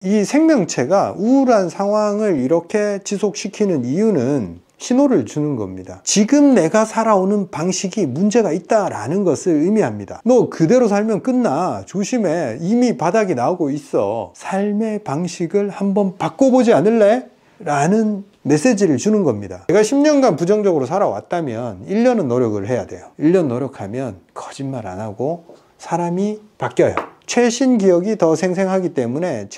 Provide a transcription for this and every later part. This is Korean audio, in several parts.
이 생명체가 우울한 상황을 이렇게 지속시키는 이유는 신호를 주는 겁니다. 지금 내가 살아오는 방식이 문제가 있다라는 것을 의미합니다. 너 그대로 살면 끝나. 조심해. 이미 바닥이 나오고 있어. 삶의 방식을 한번 바꿔보지 않을래? 라는 메시지를 주는 겁니다. 내가 10년간 부정적으로 살아왔다면 1년은 노력을 해야 돼요. 1년 노력하면 거짓말 안 하고 사람이 바뀌어요. 최신 기억이 더 생생하기 때문에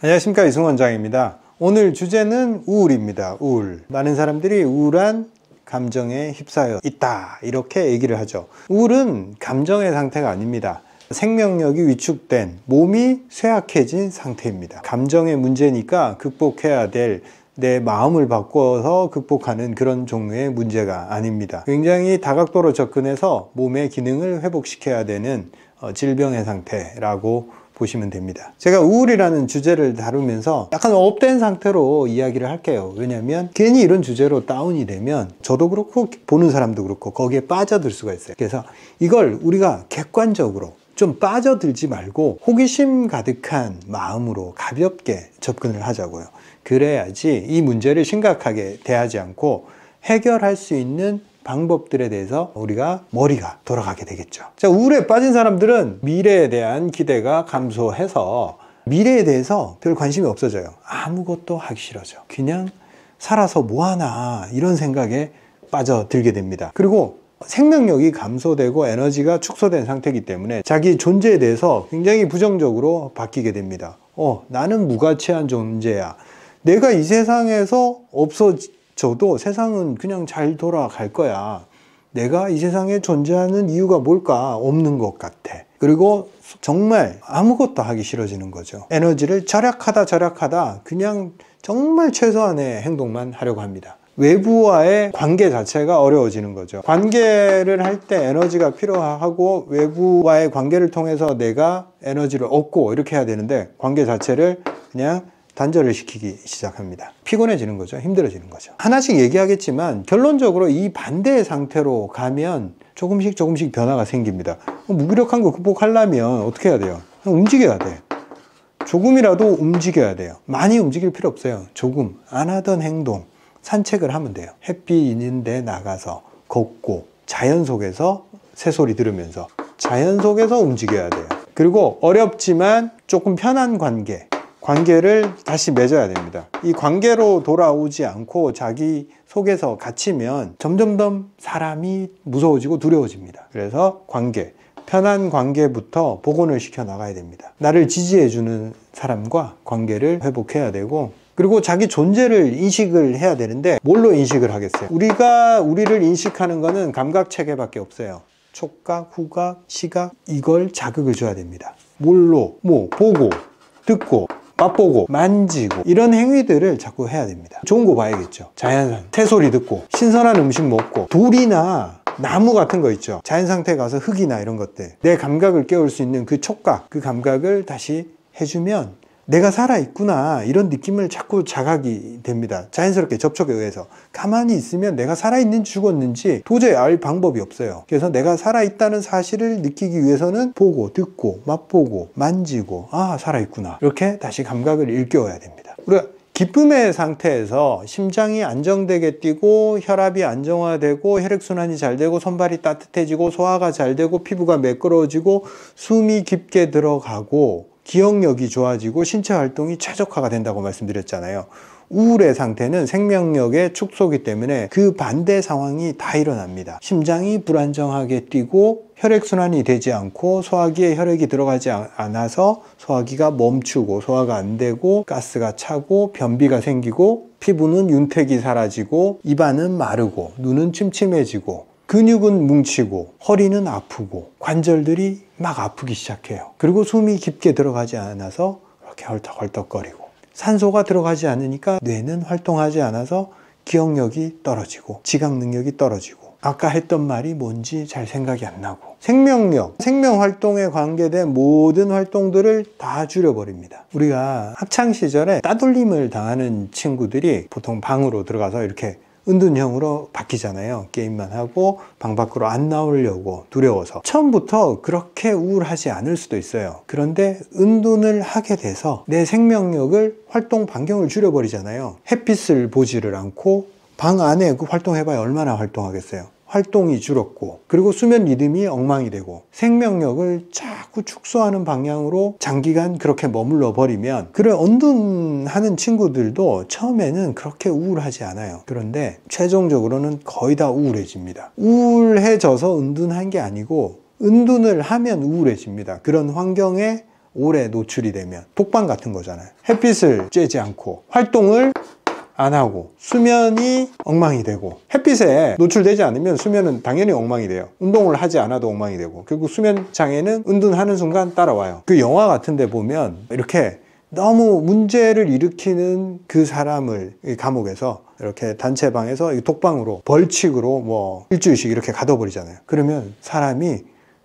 안녕하십니까, 이승훈 원장입니다. 오늘 주제는 우울입니다. 우울. 많은 사람들이 우울한 감정에 휩싸여 있다, 이렇게 얘기를 하죠. 우울은 감정의 상태가 아닙니다. 생명력이 위축된, 몸이 쇠약해진 상태입니다. 감정의 문제니까 극복해야 될, 내 마음을 바꿔서 극복하는 그런 종류의 문제가 아닙니다. 굉장히 다각도로 접근해서 몸의 기능을 회복시켜야 되는 질병의 상태라고 보시면 됩니다. 제가 우울이라는 주제를 다루면서 약간 업된 상태로 이야기를 할게요. 왜냐하면 괜히 이런 주제로 다운이 되면 저도 그렇고 보는 사람도 그렇고 거기에 빠져들 수가 있어요. 그래서 이걸 우리가 객관적으로 좀 빠져들지 말고 호기심 가득한 마음으로 가볍게 접근을 하자고요. 그래야지 이 문제를 심각하게 대하지 않고 해결할 수 있는 방법들에 대해서 우리가 머리가 돌아가게 되겠죠. 자, 우울에 빠진 사람들은 미래에 대한 기대가 감소해서 미래에 대해서 별 관심이 없어져요. 아무것도 하기 싫어져. 그냥 살아서 뭐하나 이런 생각에 빠져들게 됩니다. 그리고 생명력이 감소되고 에너지가 축소된 상태이기 때문에 자기 존재에 대해서 굉장히 부정적으로 바뀌게 됩니다. 나는 무가치한 존재야. 내가 이 세상에서 없어져도 세상은 그냥 잘 돌아갈 거야. 내가 이 세상에 존재하는 이유가 뭘까? 없는 것 같아. 그리고 정말 아무것도 하기 싫어지는 거죠. 에너지를 절약하다 그냥 정말 최소한의 행동만 하려고 합니다. 외부와의 관계 자체가 어려워지는 거죠. 관계를 할 때 에너지가 필요하고 외부와의 관계를 통해서 내가 에너지를 얻고 이렇게 해야 되는데 관계 자체를 그냥 단절을 시키기 시작합니다. 피곤해지는 거죠. 힘들어지는 거죠. 하나씩 얘기하겠지만 결론적으로 이 반대의 상태로 가면 조금씩 변화가 생깁니다. 무기력한 거 극복하려면 어떻게 해야 돼요? 움직여야 돼. 조금이라도 움직여야 돼요. 많이 움직일 필요 없어요. 조금 안 하던 행동, 산책을 하면 돼요. 햇빛 있는데 나가서 걷고 자연 속에서 새소리 들으면서 자연 속에서 움직여야 돼요. 그리고 어렵지만 조금 편한 관계를 다시 맺어야 됩니다. 이 관계로 돌아오지 않고 자기 속에서 갇히면 점점 사람이 무서워지고 두려워집니다. 그래서 편한 관계부터 복원을 시켜 나가야 됩니다. 나를 지지해주는 사람과 관계를 회복해야 되고, 그리고 자기 존재를 인식을 해야 되는데 뭘로 인식을 하겠어요? 우리가 우리를 인식하는 거는 감각 체계밖에 없어요. 촉각, 후각, 시각, 이걸 자극을 줘야 됩니다. 뭘로? 보고, 듣고, 맛보고, 만지고, 이런 행위들을 자꾸 해야 됩니다. 좋은 거 봐야겠죠. 자연산, 새소리 듣고, 신선한 음식 먹고, 돌이나 나무 같은 거 있죠. 자연 상태에 가서 흙이나 이런 것들, 내 감각을 깨울 수 있는 그 촉각, 그 감각을 다시 해주면 내가 살아있구나, 이런 느낌을 자꾸 자각이 됩니다. 자연스럽게 접촉에 의해서. 가만히 있으면 내가 살아있는지 죽었는지 도저히 알 방법이 없어요. 그래서 내가 살아있다는 사실을 느끼기 위해서는 보고, 듣고, 맛보고, 만지고, 살아있구나, 이렇게 다시 감각을 일깨워야 됩니다. 우리가 기쁨의 상태에서 심장이 안정되게 뛰고, 혈압이 안정화되고, 혈액순환이 잘 되고, 손발이 따뜻해지고, 소화가 잘 되고, 피부가 매끄러워지고, 숨이 깊게 들어가고, 기억력이 좋아지고 신체 활동이 최적화가 된다고 말씀드렸잖아요. 우울의 상태는 생명력의 축소기 때문에 그 반대 상황이 다 일어납니다. 심장이 불안정하게 뛰고 혈액순환이 되지 않고 소화기에 혈액이 들어가지 않아서 소화기가 멈추고 소화가 안 되고 가스가 차고 변비가 생기고 피부는 윤택이 사라지고 입안은 마르고 눈은 침침해지고 근육은 뭉치고 허리는 아프고 관절들이 막 아프기 시작해요. 그리고 숨이 깊게 들어가지 않아서 이렇게 헐떡헐떡거리고, 산소가 들어가지 않으니까 뇌는 활동하지 않아서 기억력이 떨어지고 지각 능력이 떨어지고, 아까 했던 말이 뭔지 잘 생각이 안 나고, 생명활동에 관계된 모든 활동들을 다 줄여버립니다. 우리가 학창시절에 따돌림을 당하는 친구들이 보통 방으로 들어가서 이렇게 은둔형으로 바뀌잖아요. 게임만 하고 방 밖으로 안 나오려고 두려워서. 처음부터 그렇게 우울하지 않을 수도 있어요. 그런데 은둔을 하게 돼서 내 생명력을, 활동 반경을 줄여버리잖아요. 햇빛을 보지를 않고 방 안에 활동해봐야 얼마나 활동하겠어요. 활동이 줄었고, 그리고 수면 리듬이 엉망이 되고, 생명력을 자꾸 축소하는 방향으로 장기간 그렇게 머물러 버리면, 그런 은둔하는 친구들도 처음에는 그렇게 우울하지 않아요. 그런데 최종적으로는 거의 다 우울해집니다. 우울해져서 은둔한 게 아니고 은둔을 하면 우울해집니다. 그런 환경에 오래 노출이 되면. 독방 같은 거잖아요. 햇빛을 쬐지 않고 활동을 안 하고 수면이 엉망이 되고, 햇빛에 노출되지 않으면 수면은 당연히 엉망이 돼요. 운동을 하지 않아도 엉망이 되고, 결국 수면 장애는 은둔하는 순간 따라와요. 그 영화 같은 데 보면 이렇게 너무 문제를 일으키는 그 사람을 감옥에서 이렇게 단체방에서 독방으로 벌칙으로 뭐 일주일씩 이렇게 가둬버리잖아요. 그러면 사람이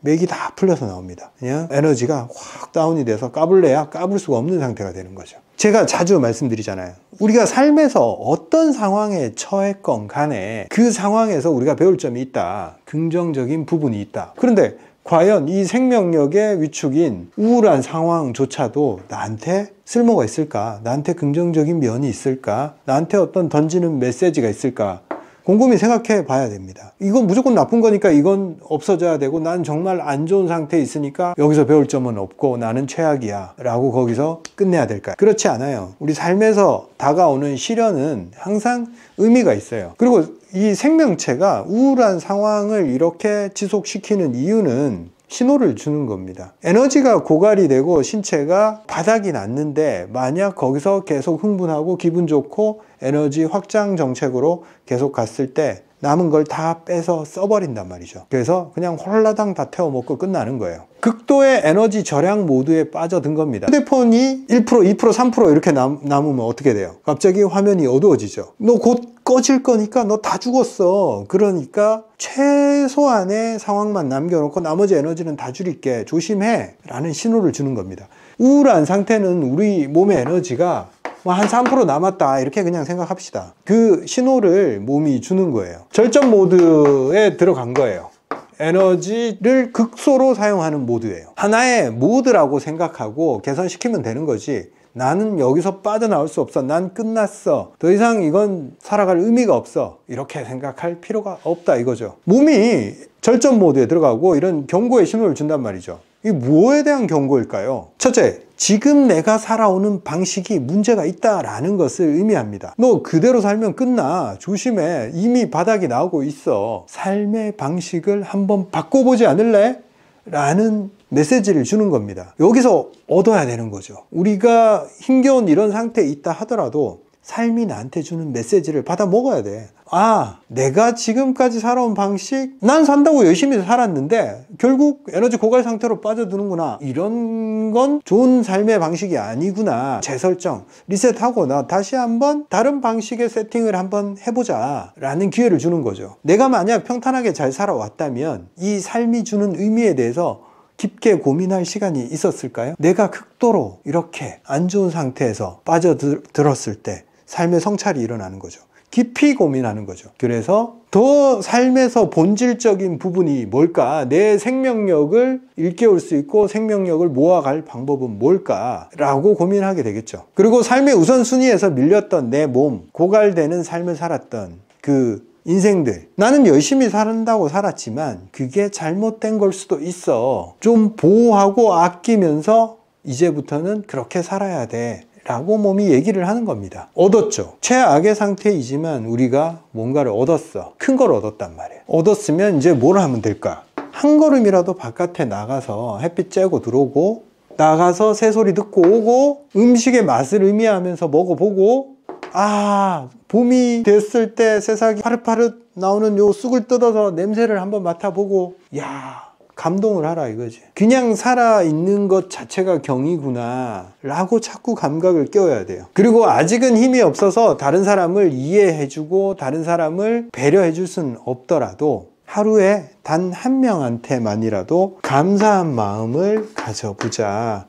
맥이 다 풀려서 나옵니다. 그냥 에너지가 확 다운이 돼서 까불래야 까불 수가 없는 상태가 되는 거죠. 제가 자주 말씀드리잖아요. 우리가 삶에서 어떤 상황에 처했건 간에 그 상황에서 우리가 배울 점이 있다. 긍정적인 부분이 있다. 그런데 과연 이 생명력의 위축인 우울한 상황조차도 나한테 쓸모가 있을까? 나한테 긍정적인 면이 있을까? 나한테 어떤 던지는 메시지가 있을까? 곰곰이 생각해 봐야 됩니다. 이건 무조건 나쁜 거니까 이건 없어져야 되고, 난 정말 안 좋은 상태에 있으니까 여기서 배울 점은 없고 나는 최악이야 라고 거기서 끝내야 될까요? 그렇지 않아요. 우리 삶에서 다가오는 시련은 항상 의미가 있어요. 그리고 이 생명체가 우울한 상황을 이렇게 지속시키는 이유는 신호를 주는 겁니다. 에너지가 고갈이 되고 신체가 바닥이 났는데, 만약 거기서 계속 흥분하고 기분 좋고 에너지 확장 정책으로 계속 갔을 때 남은 걸 다 빼서 써버린단 말이죠. 그래서 그냥 홀라당 다 태워먹고 끝나는 거예요. 극도의 에너지 절약 모드에 빠져든 겁니다. 휴대폰이 1%, 2%, 3% 이렇게 남으면 어떻게 돼요? 갑자기 화면이 어두워지죠. 너 곧 꺼질 거니까 너 다 죽었어. 그러니까 최소한의 상황만 남겨놓고 나머지 에너지는 다 줄일게. 조심해. 라는 신호를 주는 겁니다. 우울한 상태는 우리 몸의 에너지가 한 3% 남았다 이렇게 그냥 생각합시다. 그 신호를 몸이 주는 거예요. 절전 모드에 들어간 거예요. 에너지를 극소로 사용하는 모드예요. 하나의 모드라고 생각하고 개선시키면 되는 거지, 나는 여기서 빠져나올 수 없어, 난 끝났어, 더 이상 이건 살아갈 의미가 없어, 이렇게 생각할 필요가 없다 이거죠. 몸이 절전 모드에 들어가고 이런 경고의 신호를 준단 말이죠. 이게 무엇에 대한 경고일까요? 첫째, 지금 내가 살아오는 방식이 문제가 있다라는 것을 의미합니다. 너 그대로 살면 끝나. 조심해. 이미 바닥이 나오고 있어. 삶의 방식을 한번 바꿔보지 않을래? 라는 메시지를 주는 겁니다. 여기서 얻어야 되는 거죠. 우리가 힘겨운 이런 상태에 있다 하더라도 삶이 나한테 주는 메시지를 받아 먹어야 돼. 아, 내가 지금까지 살아온 방식, 난 산다고 열심히 살았는데 결국 에너지 고갈 상태로 빠져드는구나. 이런 건 좋은 삶의 방식이 아니구나. 재설정, 리셋하고 나 다시 한번 다른 방식의 세팅을 한번 해보자 라는 기회를 주는 거죠. 내가 만약 평탄하게 잘 살아왔다면 이 삶이 주는 의미에 대해서 깊게 고민할 시간이 있었을까요? 내가 극도로 이렇게 안 좋은 상태에서 빠져들었을 때 삶의 성찰이 일어나는 거죠. 깊이 고민하는 거죠. 그래서 더 삶에서 본질적인 부분이 뭘까? 내 생명력을 일깨울 수 있고 생명력을 모아갈 방법은 뭘까? 라고 고민하게 되겠죠. 그리고 삶의 우선순위에서 밀렸던 내 몸, 고갈되는 삶을 살았던 그 인생들, 나는 열심히 산다고 살았지만 그게 잘못된 걸 수도 있어. 좀 보호하고 아끼면서 이제부터는 그렇게 살아야 돼 라고 몸이 얘기를 하는 겁니다. 얻었죠. 최악의 상태이지만 우리가 뭔가를 얻었어. 큰 걸 얻었단 말이에요. 얻었으면 이제 뭘 하면 될까? 한 걸음이라도 바깥에 나가서 햇빛 쬐고 들어오고, 나가서 새소리 듣고 오고, 음식의 맛을 의미하면서 먹어보고, 아, 봄이 됐을 때 새싹이 파릇파릇 나오는 요 쑥을 뜯어서 냄새를 한번 맡아보고, 야, 감동을 하라 이거지. 그냥 살아있는 것 자체가 경이구나 라고 자꾸 감각을 깨워야 돼요. 그리고 아직은 힘이 없어서 다른 사람을 이해해주고 다른 사람을 배려해줄 수는 없더라도 하루에 단 한 명한테만이라도 감사한 마음을 가져보자.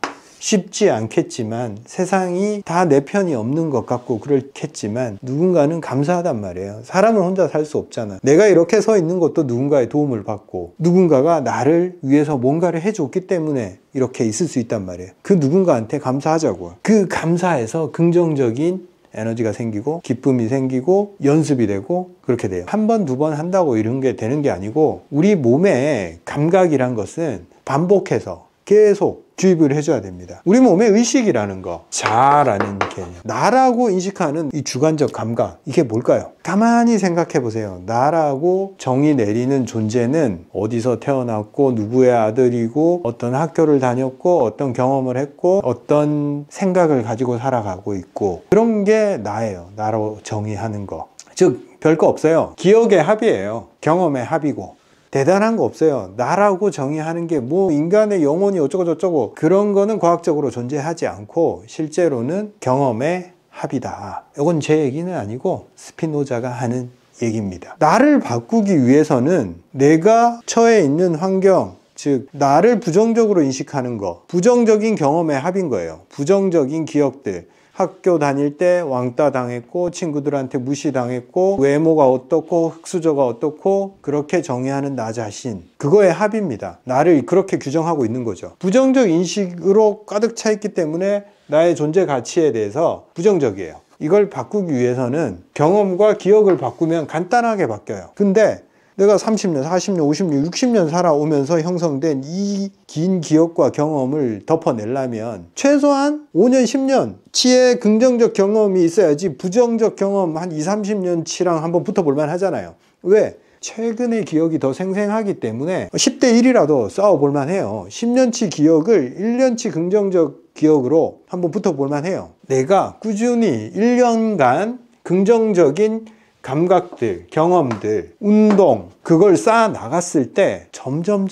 쉽지 않겠지만, 세상이 다 내 편이 없는 것 같고 그렇겠지만 누군가는 감사하단 말이에요. 사람은 혼자 살 수 없잖아. 내가 이렇게 서 있는 것도 누군가의 도움을 받고 누군가가 나를 위해서 뭔가를 해줬기 때문에 이렇게 있을 수 있단 말이에요. 그 누군가한테 감사하자고요. 그 감사해서 긍정적인 에너지가 생기고 기쁨이 생기고 연습이 되고 그렇게 돼요. 한 번, 두 번 한다고 이런 게 되는 게 아니고, 우리 몸의 감각이란 것은 반복해서 계속 주입을 해줘야 됩니다. 우리 몸의 의식이라는 거, 자라는 개념, 나라고 인식하는 이 주관적 감각, 이게 뭘까요? 가만히 생각해 보세요. 나라고 정의 내리는 존재는 어디서 태어났고 누구의 아들이고 어떤 학교를 다녔고 어떤 경험을 했고 어떤 생각을 가지고 살아가고 있고, 그런 게 나예요. 나로 정의하는 거. 즉 별거 없어요. 기억의 합이에요. 경험의 합이고 대단한 거 없어요. 나라고 정의하는 게 뭐 인간의 영혼이 어쩌고 저쩌고 그런 거는 과학적으로 존재하지 않고 실제로는 경험의 합이다. 이건 제 얘기는 아니고 스피노자가 하는 얘기입니다. 나를 바꾸기 위해서는 내가 처해 있는 환경, 즉 나를 부정적으로 인식하는 거, 부정적인 경험의 합인 거예요. 부정적인 기억들, 학교 다닐 때 왕따 당했고 친구들한테 무시당했고 외모가 어떻고 흙수저가 어떻고 그렇게 정의하는 나 자신, 그거의 합입니다. 나를 그렇게 규정하고 있는 거죠. 부정적 인식으로 가득 차 있기 때문에 나의 존재 가치에 대해서 부정적이에요. 이걸 바꾸기 위해서는 경험과 기억을 바꾸면 간단하게 바뀌어요. 근데 내가 30년, 40년, 50년, 60년 살아오면서 형성된 이 긴 기억과 경험을 덮어내려면 최소한 5년, 10년 치의 긍정적 경험이 있어야지 부정적 경험 한 20, 30년 치랑 한번 붙어볼만 하잖아요. 왜? 최근의 기억이 더 생생하기 때문에 10대 1이라도 싸워볼만 해요. 10년치 기억을 1년치 긍정적 기억으로 한번 붙어볼만 해요. 내가 꾸준히 1년간 긍정적인 감각들, 경험들, 운동, 그걸 쌓아 나갔을 때 점점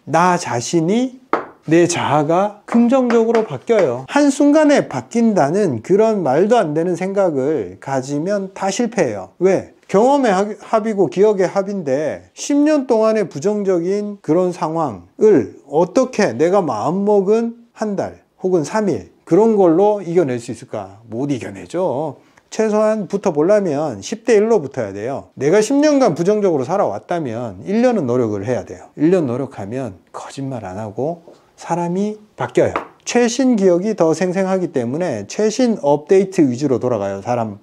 나 자신이, 내 자아가 긍정적으로 바뀌어요. 한순간에 바뀐다는 그런 말도 안 되는 생각을 가지면 다 실패해요. 왜? 경험의 합이고 기억의 합인데 10년 동안의 부정적인 그런 상황을 어떻게 내가 마음먹은 한 달 혹은 3일 그런 걸로 이겨낼 수 있을까? 못 이겨내죠. 최소한 붙어보려면 10대 1로 붙어야 돼요. 내가 10년간 부정적으로 살아왔다면 1년은 노력을 해야 돼요. 1년 노력하면 거짓말 안 하고 사람이 바뀌어요. 최신 기억이 더 생생하기 때문에 최신 업데이트 위주로 돌아가요, 사람은.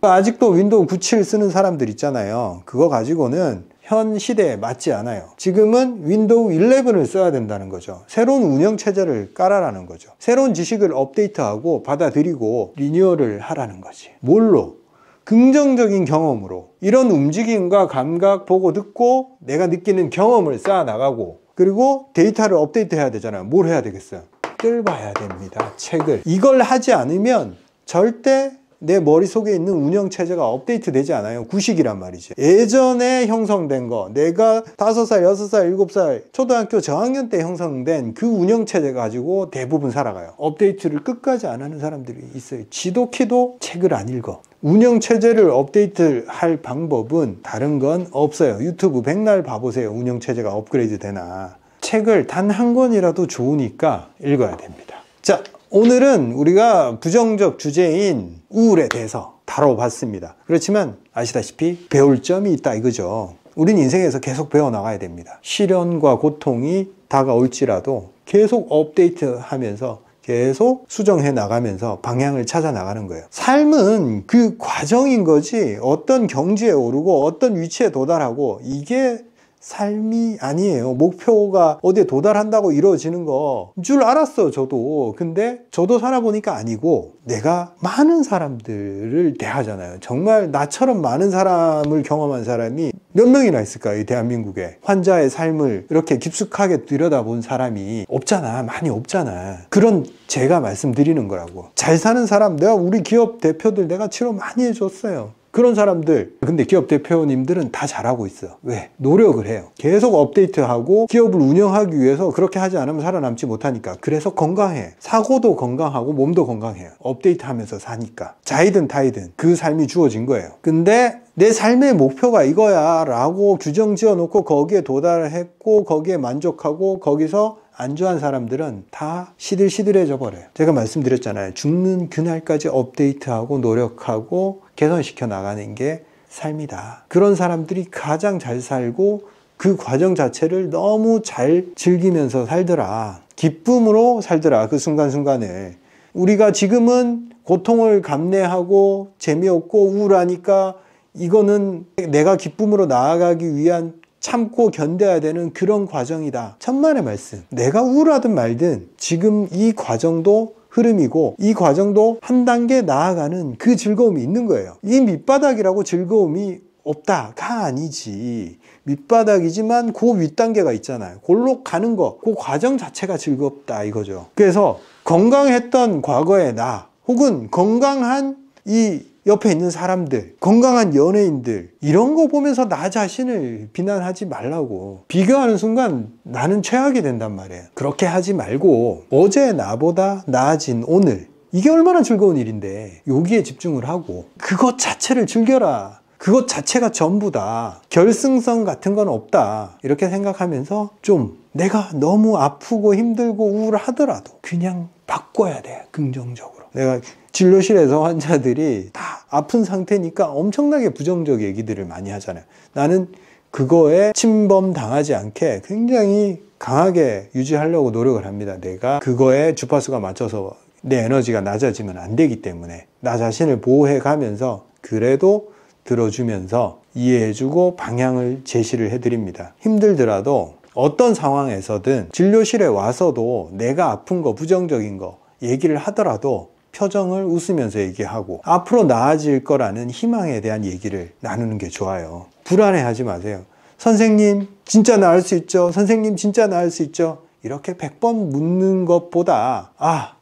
아직도 윈도우 97 쓰는 사람들 있잖아요. 그거 가지고는 현 시대에 맞지 않아요. 지금은 윈도우 11을 써야 된다는 거죠. 새로운 운영체제를 깔아라는 거죠. 새로운 지식을 업데이트하고 받아들이고 리뉴얼을 하라는 거지. 뭘로? 긍정적인 경험으로. 이런 움직임과 감각 보고 듣고 내가 느끼는 경험을 쌓아나가고, 그리고 데이터를 업데이트 해야 되잖아요. 뭘 해야 되겠어요? 책을 봐야 됩니다. 책을. 이걸 하지 않으면 절대 내 머릿속에 있는 운영체제가 업데이트 되지 않아요. 구식이란 말이죠. 예전에 형성된 거, 내가 5살, 6살, 7살 초등학교 저학년 때 형성된 그 운영체제 가지고 대부분 살아가요. 업데이트를 끝까지 안 하는 사람들이 있어요. 지도키도 책을 안 읽어. 운영체제를 업데이트할 방법은 다른 건 없어요. 유튜브 백날 봐보세요. 운영체제가 업그레이드 되나. 책을 단 한 권이라도 좋으니까 읽어야 됩니다. 자, 오늘은 우리가 부정적 주제인 우울에 대해서 다뤄봤습니다. 그렇지만 아시다시피 배울 점이 있다 이거죠. 우린 인생에서 계속 배워나가야 됩니다. 시련과 고통이 다가올지라도 계속 업데이트하면서 계속 수정해 나가면서 방향을 찾아 나가는 거예요. 삶은 그 과정인 거지 어떤 경지에 오르고 어떤 위치에 도달하고 이게 삶이 아니에요. 목표가 어디에 도달한다고 이루어지는 거 줄 알았어, 저도. 근데 저도 살아보니까 아니고 내가 많은 사람들을 대하잖아요. 정말 나처럼 많은 사람을 경험한 사람이 몇 명이나 있을까요? 이 대한민국에. 환자의 삶을 이렇게 깊숙하게 들여다본 사람이 없잖아. 많이 없잖아. 그런 제가 말씀드리는 거라고. 잘 사는 사람, 내가 우리 기업 대표들 내가 치료 많이 해줬어요. 그런 사람들, 근데 기업 대표님들은 다 잘하고 있어. 왜? 노력을 해요. 계속 업데이트하고 기업을 운영하기 위해서 그렇게 하지 않으면 살아남지 못하니까. 그래서 건강해. 사고도 건강하고 몸도 건강해요. 업데이트하면서 사니까. 자이든 타이든 그 삶이 주어진 거예요. 근데 내 삶의 목표가 이거야 라고 규정 지어놓고 거기에 도달을 했고 거기에 만족하고 거기서 안주한 사람들은 다 시들시들해져 버려요. 제가 말씀드렸잖아요. 죽는 그날까지 업데이트하고 노력하고 개선시켜 나가는 게 삶이다. 그런 사람들이 가장 잘 살고 그 과정 자체를 너무 잘 즐기면서 살더라. 기쁨으로 살더라. 그 순간순간을. 우리가 지금은 고통을 감내하고 재미없고 우울하니까 이거는 내가 기쁨으로 나아가기 위한 참고 견뎌야 되는 그런 과정이다. 천만의 말씀. 내가 우울하든 말든 지금 이 과정도 흐름이고 이 과정도 한 단계 나아가는 그 즐거움이 있는 거예요. 이 밑바닥이라고 즐거움이 없다가 아니지. 밑바닥이지만 그 윗단계가 있잖아요. 골로 가는 거, 그 과정 자체가 즐겁다 이거죠. 그래서 건강했던 과거의 나 혹은 건강한 이 옆에 있는 사람들, 건강한 연예인들 이런 거 보면서 나 자신을 비난하지 말라고. 비교하는 순간 나는 최악이 된단 말이에요. 그렇게 하지 말고 어제 나보다 나아진 오늘, 이게 얼마나 즐거운 일인데 여기에 집중을 하고 그것 자체를 즐겨라. 그것 자체가 전부다. 결승선 같은 건 없다. 이렇게 생각하면서 좀 내가 너무 아프고 힘들고 우울하더라도 그냥 바꿔야 돼. 긍정적으로. 내가 진료실에서 환자들이 다 아픈 상태니까 엄청나게 부정적 얘기들을 많이 하잖아요. 나는 그거에 침범당하지 않게 굉장히 강하게 유지하려고 노력을 합니다. 내가 그거에 주파수가 맞춰서 내 에너지가 낮아지면 안 되기 때문에 나 자신을 보호해 가면서 그래도 들어주면서 이해해주고 방향을 제시를 해드립니다. 힘들더라도 어떤 상황에서든 진료실에 와서도 내가 아픈 거, 부정적인 거 얘기를 하더라도 표정을 웃으면서 얘기하고 앞으로 나아질 거라는 희망에 대한 얘기를 나누는 게 좋아요. 불안해하지 마세요. 선생님 진짜 나을 수 있죠? 선생님 진짜 나을 수 있죠? 이렇게 100번 묻는 것보다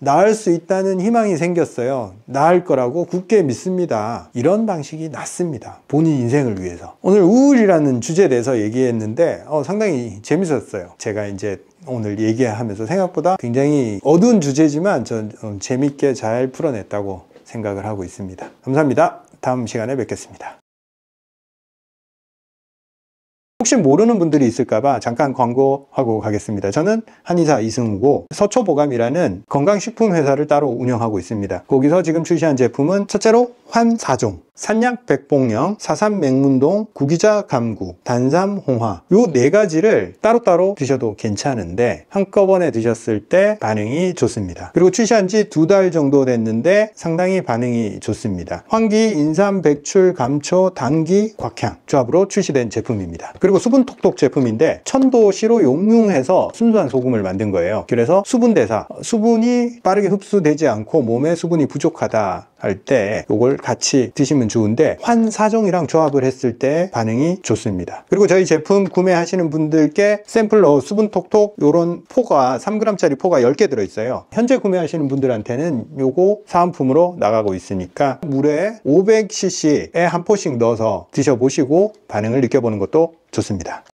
나을 수 있다는 희망이 생겼어요. 나을 거라고 굳게 믿습니다. 이런 방식이 낫습니다. 본인 인생을 위해서. 오늘 우울이라는 주제에 대해서 얘기했는데 상당히 재밌었어요. 제가 이제 오늘 얘기하면서 생각보다 굉장히 어두운 주제지만 전 재밌게 잘 풀어냈다고 생각을 하고 있습니다. 감사합니다. 다음 시간에 뵙겠습니다. 혹시 모르는 분들이 있을까봐 잠깐 광고하고 가겠습니다. 저는 한의사 이승우고 서초보감이라는 건강식품 회사를 따로 운영하고 있습니다. 거기서 지금 출시한 제품은 첫째로 환사종, 산약백복령, 사삼맹문동, 구기자 감구, 단삼홍화 요 4가지를 따로따로 드셔도 괜찮은데 한꺼번에 드셨을 때 반응이 좋습니다. 그리고 출시한 지 2달 정도 됐는데 상당히 반응이 좋습니다. 환기, 인삼, 백출, 감초, 당기, 곽향 조합으로 출시된 제품입니다. 그리고 수분톡톡 제품인데 천도시로 용융해서 순수한 소금을 만든 거예요. 그래서 수분대사, 수분이 빠르게 흡수되지 않고 몸에 수분이 부족하다 할 때 이걸 같이 드시면 좋은데 환사종이랑 조합을 했을 때 반응이 좋습니다. 그리고 저희 제품 구매하시는 분들께 샘플로 수분톡톡 요런 포가 3g짜리 포가 10개 들어있어요. 현재 구매하시는 분들한테는 요거 사은품으로 나가고 있으니까 물에 500cc에 한 포씩 넣어서 드셔보시고 반응을 느껴보는 것도 좋습니다.